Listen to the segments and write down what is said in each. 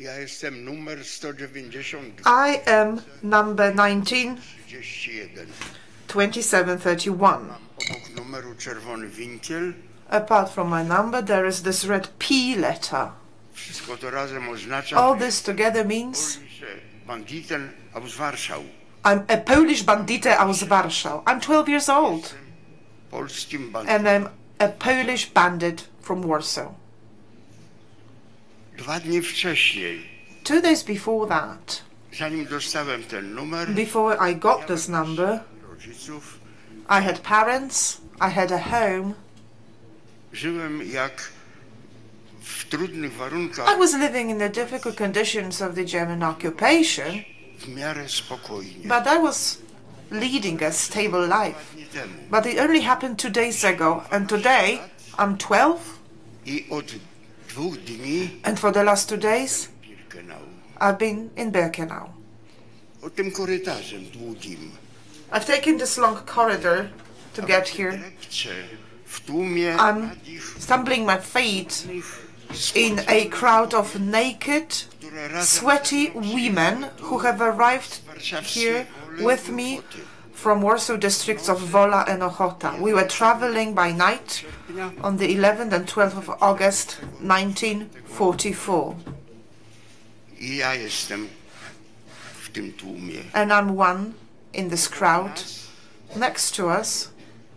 Ja jestem numer 192. I am number 19, 31. 2731. Mam obok numeru czerwony winkiel. Apart from my number, there is this red P letter. Wszystko to razem oznacza, All this together means że banditen aus Warszał. I'm a Polish bandite aus Warschau. I'm 12 years old, Polskim and bandytem. I'm a Polish bandit from Warsaw. 2 dni wcześniej, 2 days before that, zanim dostałem ten numer, before I got this number, rodziców, I had parents, I had a home. żyłem jak w trudnych I warunkach, was living in the difficult conditions of the German occupation, w miarę spokojnie. but I was leading a stable life. 2 dni temu. But it only happened 2 days ago, and today I'm 12, I od 2 dni and for the last 2 days Birkenau. I've been in Birkenau. O tym korytarzem długim. I've taken this long corridor to get here. W tłumie I'm stumbling my feet in a crowd of naked, sweaty women who have arrived here with me from Warsaw districts of Wola and Ochota. We were traveling by night on the 11th and 12th of August 1944. I ja jestem w tym tłumie. And I'm one in this crowd. Next to us,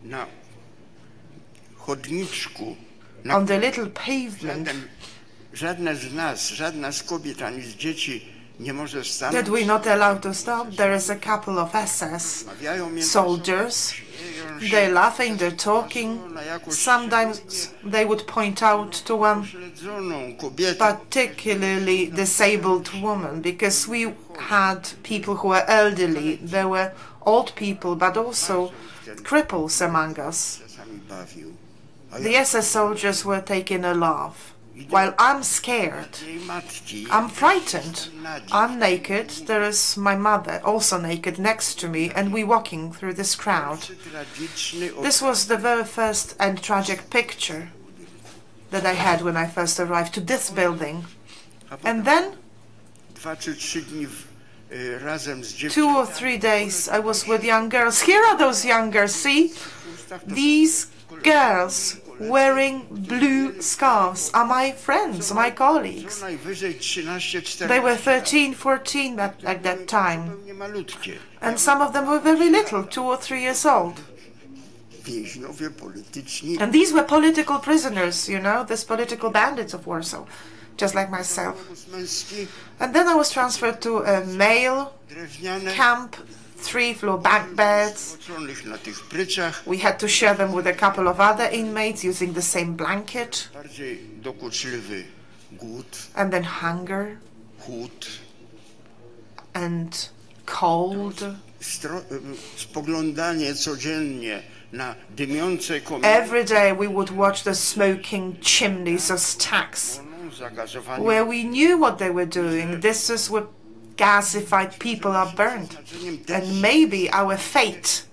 Na chodniczku, na on the little pavement żadna z nas, żadna z kobiet ani z dzieci nie może stanąć. that we're not allowed to stop, there is a couple of SS Mawiają mnie soldiers. They're laughing, they're talking. Sometimes they would point out to one śledzoną kobietę. particularly disabled woman, because we had people who were elderly. There were old people, but also cripples among us. Czasami bawił. A The ja SS soldiers were taking a laugh, while I'm scared. jej matki. I'm frightened. I'm naked. There is my mother, also naked, next to me, and we're walking through this crowd. Tragiczny This was the very first and tragic picture that I had when I first arrived to this building. And then, 2 czy 3 dni razem z 2 dziewczynami. or 3 days, I was with young girls. Here are those young girls, see? These girls wearing blue scarves are my friends, my colleagues. Co najwyżej 13, 14. They were 13, 14 at that time. Zupełnie malutkie. And some of them were very little, 2 or 3 years old. Więźniowie polityczni. And these were political prisoners, you know, these political bandits of Warsaw, just like myself. Męski, And then I was transferred to a male drewniane, camp, 3-floor bunk beds. oczonych na tych pryczach. We had to share them with a couple of other inmates using the same blanket. Bardziej dokuczliwy głód, And then hunger chłód, and cold. spoglądanie codziennie na dymiące kominy, Every day we would watch the smoking chimneys of stacks, zagazowanie. where we knew what they were doing. This is where gasified people are burned. And maybe our fate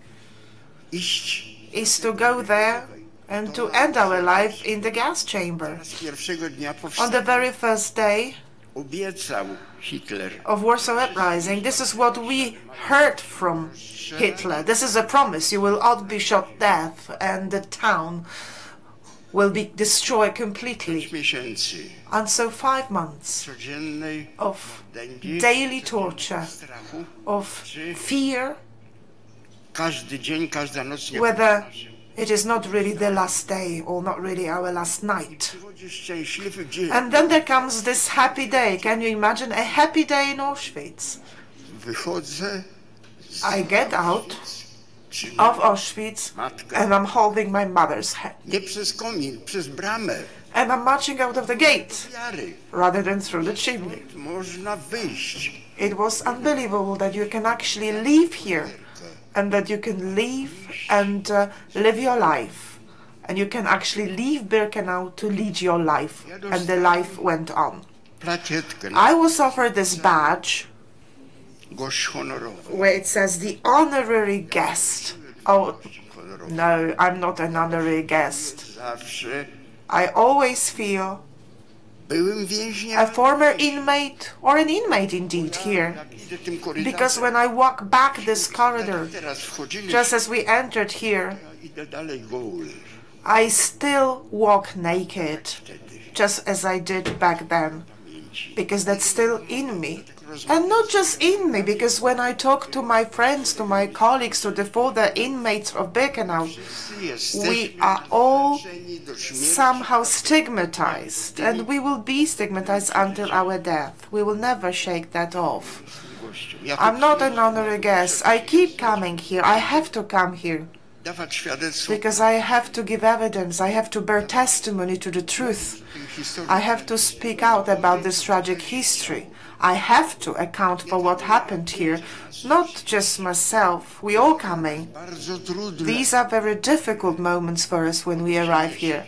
Iść is to go there and to end our life in the gas chamber. z pierwszego dnia On the powstania very first day obiecał Hitler, of Warsaw Uprising, this is what we heard from Hitler. This is a promise. You will all be shot death and the town will be destroyed completely. 5 miesięcy And so 5 months codziennej of dęgi, daily torture, strachu, of fear, każdy dzień, każda noc nie whether it is not really the last day or not really our last night. przychodzi szczęśliwy dzień. And then there comes this happy day. Can you imagine a happy day in Auschwitz? Wychodzę I get out czy of Auschwitz matkę. and I'm holding my mother's hand. Nie przez komin, przez bramę. And I'm marching out of the gate Wiary. rather than through the chimney. Można wyjść. It was unbelievable that you can actually leave here and that you can leave and live your life. And you can actually leave Birkenau to lead your life. And the life went on. Plakietkę I was offered this badge gość honorowy. where it says the honorary guest. Oh, Honorowy. no, I'm not an honorary guest. Zawsze I always feel byłym więźniem, a former inmate, or an inmate indeed here. jak idę tym korytarzem, Because when I walk back this corridor, teraz wchodziliśmy, just as we entered here, ja idę dalej goły. I still walk naked, just as I did back then, because that's still in me. And not just in me, because when I talk to my friends, to my colleagues, to the further inmates of Birkenau, we are all somehow stigmatized, and we will be stigmatized until our death. We will never shake that off. I'm not an honorary guest. I keep coming here. I have to come here. Dawać świadectwo Because I have to give evidence, I have to bear testimony to the truth. I have to speak out about this tragic history. I have to account for what happened here, not just myself, we all coming. bardzo trudne. These are very difficult moments for us when we arrive here.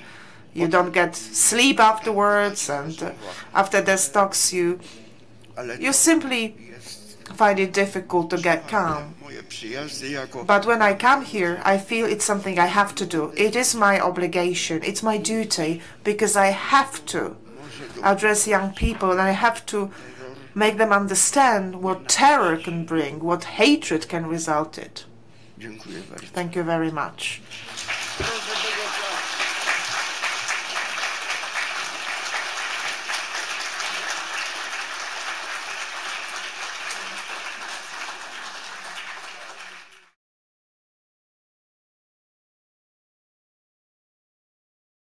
You don't get sleep afterwards, and after the talks you simply find it difficult to get calm. Moje przyjazdy jako But when I come here, I feel it's something I have to do. It is my obligation, it's my duty, because I have to address young people and I have to make them understand what terror can bring, what hatred can result in. dziękuję bardzo. Thank you very much.